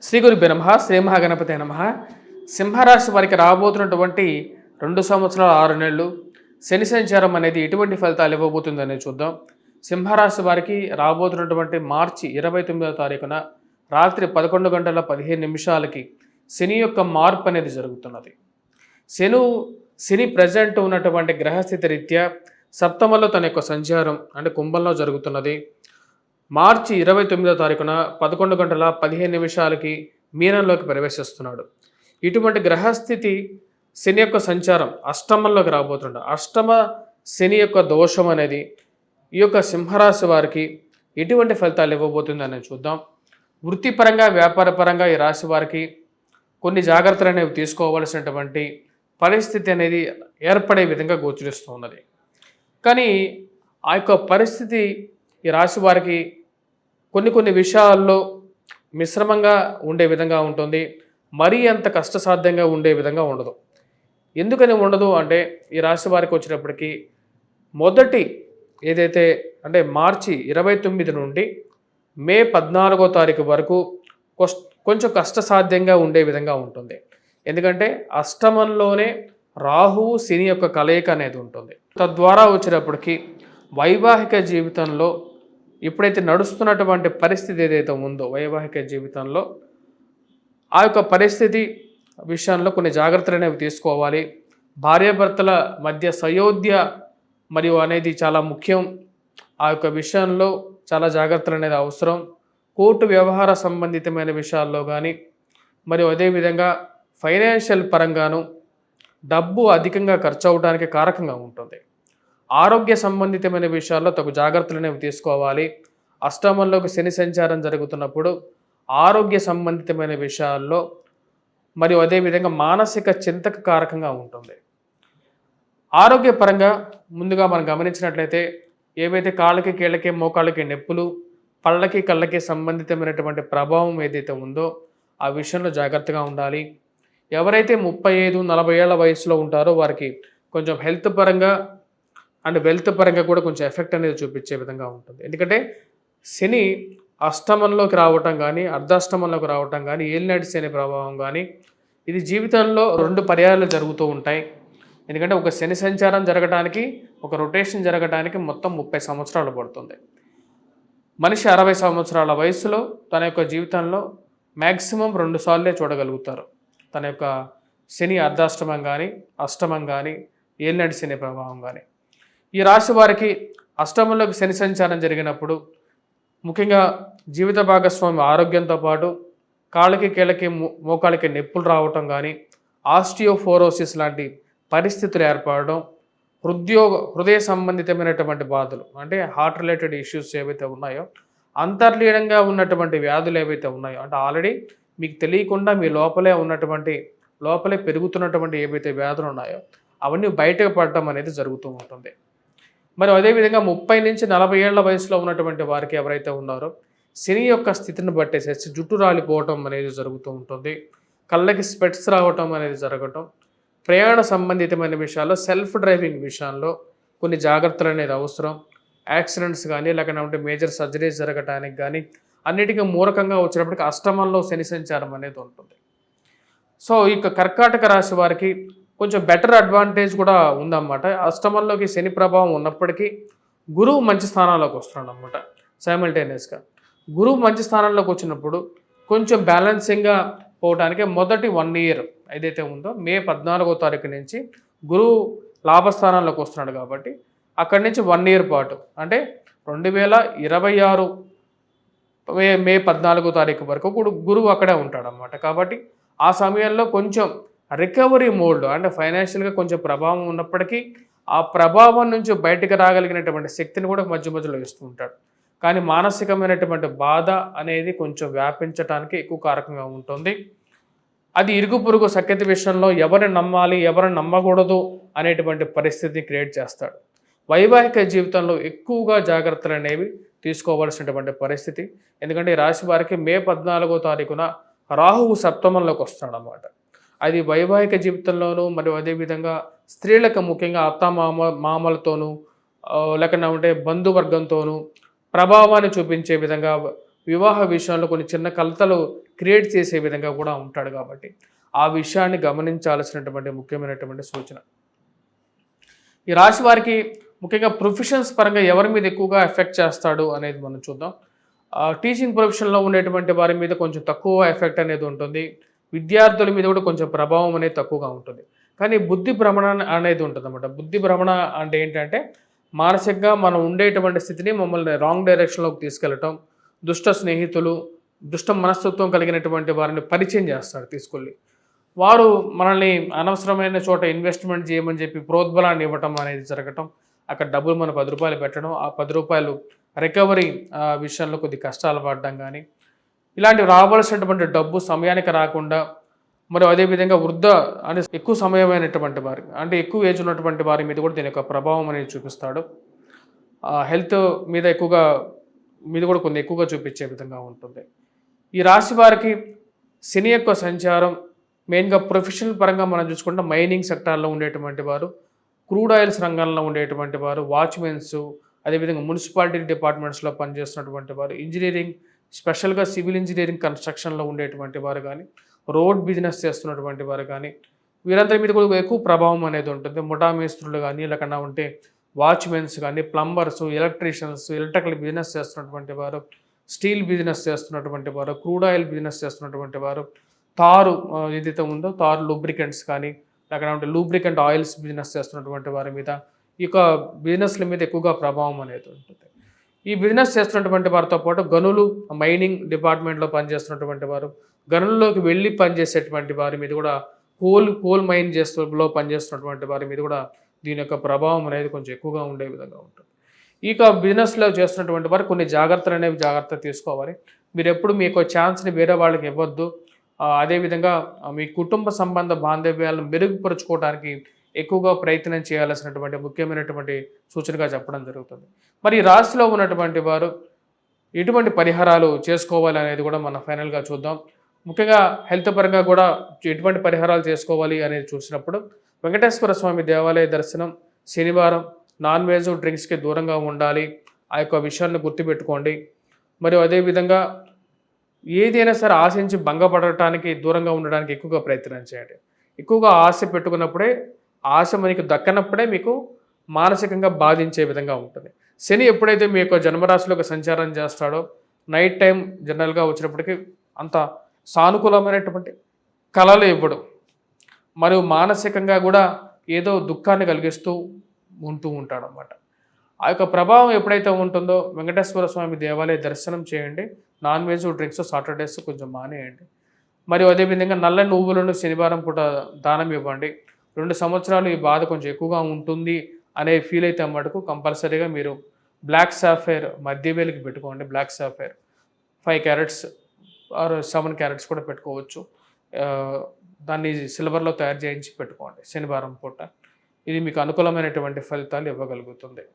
శ్రీ గురుభ్యో నమః శ్రీ మహాగణపతే నమః. సింహరాశి వారికి రాబోతున్నటువంటి 2 సంవత్సరాల 6 నెలలు శని సంచారం అనేది ఎటువంటి ఫలితాలు ఇవ్వబోతుందనేది చూద్దాం. సింహరాశి వారికి రాబోతున్నటువంటి మార్చి 29వ తారీఖున రాత్రి 11 గంటల 15 నిమిషాలకి శని యొక్క మార్పు అనేది జరుగుతున్నది. శని ప్రజెంట్ ఉన్నటువంటి గ్రహస్థితి రీత్యా సప్తమంలో తన యొక్క సంచారం అంటే కుంభంలో జరుగుతున్నది. మార్చి 29వ తారీఖున 11 గంటల 15 నిమిషాలకి మీనంలోకి ప్రవేశిస్తున్నాడు. ఇటువంటి గ్రహస్థితి శని యొక్క సంచారం అష్టమంలోకి రాబోతున్నాడు. అష్టమ శని యొక్క దోషం అనేది ఈ యొక్క సింహరాశి వారికి ఎటువంటి ఫలితాలు ఇవ్వబోతుందని చూద్దాం. వృత్తిపరంగా వ్యాపారపరంగా ఈ రాశి వారికి కొన్ని జాగ్రత్తలు అనేవి తీసుకోవాల్సినటువంటి పరిస్థితి అనేది ఏర్పడే విధంగా గోచరిస్తూ ఉన్నది. కానీ ఆ యొక్క పరిస్థితి ఈ రాశి వారికి కొన్ని విషయాల్లో మిశ్రమంగా ఉండే విధంగా ఉంటుంది. మరీ అంత కష్టసాధ్యంగా ఉండే విధంగా ఉండదు. ఎందుకని ఉండదు అంటే ఈ రాశి వారికి వచ్చినప్పటికీ మొదటి ఏదైతే అంటే మార్చి 29 నుండి మే 14వ తారీఖు వరకు కొంచెం కష్టసాధ్యంగా ఉండే విధంగా ఉంటుంది. ఎందుకంటే అష్టమంలోనే రాహువు శని యొక్క కలయిక అనేది ఉంటుంది. తద్వారా వచ్చినప్పటికీ వైవాహిక జీవితంలో ఇప్పుడైతే నడుస్తున్నటువంటి పరిస్థితి ఏదైతే ఉందో వైవాహిక జీవితంలో ఆ యొక్క పరిస్థితి విషయంలో కొన్ని జాగ్రత్తలు అనేవి తీసుకోవాలి. భార్యాభర్తల మధ్య సయోధ్య మరియు అనేది చాలా ముఖ్యం. ఆ యొక్క విషయంలో చాలా జాగ్రత్తలు అనేది అవసరం. కోర్టు వ్యవహార సంబంధితమైన విషయాల్లో కానీ మరియు అదేవిధంగా ఫైనాన్షియల్ పరంగాను డబ్బు అధికంగా ఖర్చు అవడానికి కారకంగా ఉంటుంది. ఆరోగ్య సంబంధితమైన విషయాల్లో తగు జాగ్రత్తలు అనేవి తీసుకోవాలి. అష్టమంలోకి శని సంచారం జరుగుతున్నప్పుడు ఆరోగ్య సంబంధితమైన విషయాల్లో మరియు అదేవిధంగా మానసిక చింతకు కారకంగా ఉంటుంది. ఆరోగ్యపరంగా ముందుగా మనం గమనించినట్లయితే ఏవైతే కాళ్ళకి కీళ్ళకి మోకాళ్ళకి నొప్పులు పళ్ళకి కళ్ళకి సంబంధితమైనటువంటి ప్రభావం ఏదైతే ఉందో ఆ విషయంలో జాగ్రత్తగా ఉండాలి. ఎవరైతే 35-40 ఏళ్ల వయసులో ఉంటారో వారికి కొంచెం హెల్త్ పరంగా అండ్ వెల్త్ పరంగా కూడా కొంచెం ఎఫెక్ట్ అనేది చూపించే విధంగా ఉంటుంది. ఎందుకంటే శని అష్టమంలోకి రావటం కానీ అర్ధాష్టమంలోకి రావటం కానీ ఏలినాటి శని ప్రభావం కానీ ఇది జీవితంలో 2 పర్యాయాలు జరుగుతూ ఉంటాయి. ఎందుకంటే ఒక శని సంచారం జరగడానికి ఒక రొటేషన్ జరగడానికి మొత్తం 30 సంవత్సరాలు పడుతుంది. మనిషి 60 సంవత్సరాల వయసులో తన యొక్క జీవితంలో మ్యాక్సిమం 2 సార్లే చూడగలుగుతారు తన యొక్క శని అర్ధాష్టమం కానీ అష్టమం కానీ ఏలినాటి శని ప్రభావం కానీ. ఈ రాశి వారికి అష్టమంలోకి శని సంచారం జరిగినప్పుడు ముఖ్యంగా జీవిత భాగస్వామి ఆరోగ్యంతో పాటు కాళ్ళకి కీళ్ళకి మోకాళ్ళకి నొప్పులు రావటం కానీ ఆస్టియోఫోరోసిస్ లాంటి పరిస్థితులు ఏర్పడడం, హృదయ సంబంధితమైనటువంటి బాధలు అంటే హార్ట్ రిలేటెడ్ ఇష్యూస్ ఏవైతే ఉన్నాయో అంతర్లీనంగా ఉన్నటువంటి వ్యాధులు ఏవైతే ఉన్నాయో అంటే ఆల్రెడీ మీకు తెలియకుండా మీ లోపలే పెరుగుతున్నటువంటి ఏవైతే వ్యాధులు ఉన్నాయో అవన్నీ బయటకు పడటం అనేది జరుగుతూ ఉంటుంది. మరి అదేవిధంగా 30-40 ఏళ్ల వయసులో ఉన్నటువంటి వారికి ఎవరైతే ఉన్నారో శని యొక్క స్థితిని బట్టేసేసి జుట్టు రాలిపోవటం అనేది జరుగుతూ ఉంటుంది. కళ్ళకి స్పెట్స్ రావటం అనేది జరగటం, ప్రయాణ సంబంధితమైన విషయాల్లో సెల్ఫ్ డ్రైవింగ్ విషయాల్లో కొన్ని జాగ్రత్తలు అనేది అవసరం. యాక్సిడెంట్స్ కానీ లేకపోతే మేజర్ సర్జరీస్ జరగటానికి కానీ అన్నిటికీ మూరకంగా వచ్చినప్పటికీ అష్టమంలో శని సంచారం అనేది ఉంటుంది. సో ఇక కర్కాటక రాశి వారికి కొంచెం బెటర్ అడ్వాంటేజ్ కూడా ఉందన్నమాట. అష్టమంలోకి శని ప్రభావం ఉన్నప్పటికీ గురువు మంచి స్థానాల్లోకి వస్తున్నాడు అన్నమాట. సైమల్టేనియస్గా గురువు మంచి స్థానంలోకి వచ్చినప్పుడు కొంచెం బ్యాలెన్సింగ్గా పోవడానికి మొదటి 1 ఇయర్ ఏదైతే ఉందో మే 14వ తారీఖు నుంచి గురువు లాభస్థానాల్లోకి వస్తున్నాడు కాబట్టి అక్కడి నుంచి 1 ఇయర్ పాటు అంటే 2026 మే 14వ తారీఖు వరకు గురువు అక్కడే ఉంటాడు అన్నమాట. కాబట్టి ఆ సమయంలో కొంచెం రికవరీ మోడ్లో అంటే ఫైనాన్షియల్గా కొంచెం ప్రభావం ఉన్నప్పటికీ ఆ ప్రభావం నుంచి బయటకు రాగలిగినటువంటి శక్తిని కూడా మధ్యలో ఇస్తూ ఉంటాడు. కానీ మానసికమైనటువంటి బాధ అనేది కొంచెం వ్యాపించడానికి ఎక్కువ కారకంగా ఉంటుంది. అది ఇరుగు పొరుగు సఖ్యత విషయంలో ఎవరిని నమ్మాలి ఎవరిని నమ్మకూడదు అనేటువంటి పరిస్థితిని క్రియేట్ చేస్తాడు. వైవాహిక జీవితంలో ఎక్కువగా జాగ్రత్తలు అనేవి తీసుకోవాల్సినటువంటి పరిస్థితి. ఎందుకంటే ఈ రాశి వారికి మే 14వ తారీఖున రాహువు సప్తమంలోకి వస్తున్నాడు అన్నమాట. అది వైవాహిక జీవితంలోనూ మరియు అదేవిధంగా స్త్రీలకు ముఖ్యంగా మామలతోనూ లేకపోతే బంధువర్గంతోనూ ప్రభావాన్ని చూపించే విధంగా వివాహ విషయంలో కొన్ని చిన్న కలతలు క్రియేట్ చేసే విధంగా కూడా ఉంటాడు కాబట్టి ఆ విషయాన్ని గమనించాల్సినటువంటి ముఖ్యమైనటువంటి సూచన. ఈ రాశి వారికి ముఖ్యంగా ప్రొఫెషన్స్ పరంగా ఎవరి మీద ఎక్కువగా ఎఫెక్ట్ చేస్తాడు అనేది మనం చూద్దాం. టీచింగ్ ప్రొఫెషన్‌లో ఉండేటువంటి వారి మీద కొంచెం తక్కువ ఎఫెక్ట్ అనేది ఉంటుంది. విద్యార్థుల మీద కూడా కొంచెం ప్రభావం అనేది తక్కువగా ఉంటుంది. కానీ బుద్ధి భ్రమణ అనేది ఉంటుందన్నమాట. బుద్ధి భ్రమణ అంటే ఏంటంటే, మానసికంగా మనం ఉండేటువంటి స్థితిని మమ్మల్ని రాంగ్ డైరెక్షన్‌లోకి తీసుకెళ్ళటం, దుష్ట స్నేహితులు, దుష్ట మనస్తత్వం కలిగినటువంటి వారిని పరిచయం చేస్తాడు తీసుకెళ్ళి. వారు మనల్ని అనవసరమైన చోట ఇన్వెస్ట్‌మెంట్ చేయమని చెప్పి ప్రోద్బలాన్ని ఇవ్వటం అనేది జరగటం. అక్కడ డబ్బులు మన రూ. 10 పెట్టడం, ఆ రూ. 10 రికవరీ విషయంలో కొద్దిగా కష్టాలు పడడం గానీ, ఇలాంటివి రావాల్సినటువంటి డబ్బు సమయానికి రాకుండా, మరియు అదేవిధంగా వృద్ధ అంటే ఎక్కువ సమయమైనటువంటి వారి అంటే ఎక్కువ ఏజ్ ఉన్నటువంటి వారి మీద కూడా దీని యొక్క ప్రభావం అనేది చూపిస్తాడు. హెల్త్ మీద కూడా కొన్ని ఎక్కువగా చూపించే విధంగా ఉంటుంది. ఈ రాశి వారికి శని యొక్క సంచారం మెయిన్‌గా ప్రొఫెషనల్ పరంగా మనం చూసుకుంటే మైనింగ్ సెక్టార్‌లో ఉండేటువంటి వారు, క్రూడ్ ఆయిల్స్ రంగంలో ఉండేటువంటి వారు, వాచ్‌మెన్స్, అదేవిధంగా మున్సిపాలిటీ డిపార్ట్మెంట్స్‌లో పనిచేస్తున్నటువంటి వారు, ఇంజినీరింగ్ స్పెషల్‌గా సివిల్ ఇంజినీరింగ్ కన్‌స్ట్రక్షన్‌లో ఉండేటువంటి వారు కానీ, రోడ్ బిజినెస్ చేస్తున్నటువంటి వారు కానీ, వీరందరి మీద కూడా ఎక్కువ ప్రభావం అనేది ఉంటుంది. ముఠా మేస్త్రులు కానీ, లేకుండా ఉంటే వాచ్‌మెన్స్ కానీ, ప్లంబర్స్, ఎలక్ట్రీషియన్స్, ఎలక్ట్రికల్ బిజినెస్ చేస్తున్నటువంటి వారు, స్టీల్ బిజినెస్ చేస్తున్నటువంటి వారు, క్రూడ్ ఆయిల్ బిజినెస్ చేస్తున్నటువంటి వారు, తారు ఏదైతే ఉందో తారు లూబ్రికెంట్స్ కానీ, లేకుండా ఉంటే లూబ్రికెంట్ ఆయిల్స్ బిజినెస్ చేస్తున్నటువంటి వారి మీద ఈ యొక్క బిజినెస్ల మీద ఎక్కువగా ప్రభావం అనేది ఉంటుంది. ఈ బిజినెస్ చేస్తున్నటువంటి వారితో పాటు గనులు, మైనింగ్ డిపార్ట్మెంట్‌లో పనిచేస్తున్నటువంటి వారు, గనుల్లోకి వెళ్ళి పనిచేసేటువంటి వారి మీద కూడా కోల్ మైన్ పనిచేస్తున్నటువంటి వారి మీద కూడా దీని యొక్క ప్రభావం అనేది కొంచెం ఎక్కువగా ఉండే విధంగా ఉంటుంది. ఇక బిజినెస్‌లో చేస్తున్నటువంటి వారు కొన్ని జాగ్రత్త తీసుకోవాలి. మీరెప్పుడు మీ యొక్క ఛాన్స్‌ని వేరే వాళ్ళకి ఇవ్వద్దు. అదేవిధంగా మీ కుటుంబ సంబంధ బాంధవ్యాలను మెరుగుపరుచుకోవడానికి ఎక్కువగా ప్రయత్నం చేయాల్సినటువంటి ముఖ్యమైనటువంటి సూచనగా చెప్పడం జరుగుతుంది. మరి ఈ రాశిలో ఉన్నటువంటి వారు ఎటువంటి పరిహారాలు చేసుకోవాలి అనేది కూడా మనం ఫైనల్‌గా చూద్దాం. ముఖ్యంగా హెల్త్ పరంగా కూడా ఎటువంటి పరిహారాలు చేసుకోవాలి అనేది చూసినప్పుడు వెంకటేశ్వర స్వామి దేవాలయ దర్శనం, శనివారం నాన్ వెజ్ డ్రింక్స్‌కి దూరంగా ఉండాలి. ఆ యొక్క విషయాన్ని గుర్తుపెట్టుకోండి. మరియు అదేవిధంగా ఏదైనా సరే ఆశించి భంగపడటానికి దూరంగా ఉండడానికి ఎక్కువగా ప్రయత్నం చేయండి. ఎక్కువగా ఆశ పెట్టుకున్నప్పుడే ఆశ మనకు దక్కనప్పుడే మీకు మానసికంగా బాధించే విధంగా ఉంటుంది. శని ఎప్పుడైతే మీ యొక్క జన్మరాశిలోకి సంచారం చేస్తాడో నైట్ టైం జనరల్‌గా వచ్చినప్పటికీ అంత సానుకూలమైనటువంటి కలలు ఇవ్వడు. మరియు మానసికంగా కూడా ఏదో దుఃఖాన్ని కలిగిస్తూ ఉంటాడనమాట. ఆ యొక్క ప్రభావం ఎప్పుడైతే ఉంటుందో వెంకటేశ్వర స్వామి దేవాలయ దర్శనం చేయండి. నాన్ వెజ్ డ్రింక్స్ సాటర్డేస్ కొంచెం మానేయండి. మరియు అదేవిధంగా నల్ల నువ్వులను శనివారం పూట దానం ఇవ్వండి. 2 సంవత్సరాలు ఈ బాధ కొంచెం ఎక్కువగా ఉంటుంది అనే ఫీల్ అయితే మటుకు కంపల్సరీగా మీరు బ్లాక్ సాఫైర్ మధ్య వేలికి పెట్టుకోండి. Black sapphire 5 carats or 7 carats కూడా పెట్టుకోవచ్చు. దాన్ని సిల్వర్‌లో తయారు చేయించి పెట్టుకోండి శనివారం పూట. ఇది మీకు అనుకూలమైనటువంటి ఫలితాలు ఇవ్వగలుగుతుంది.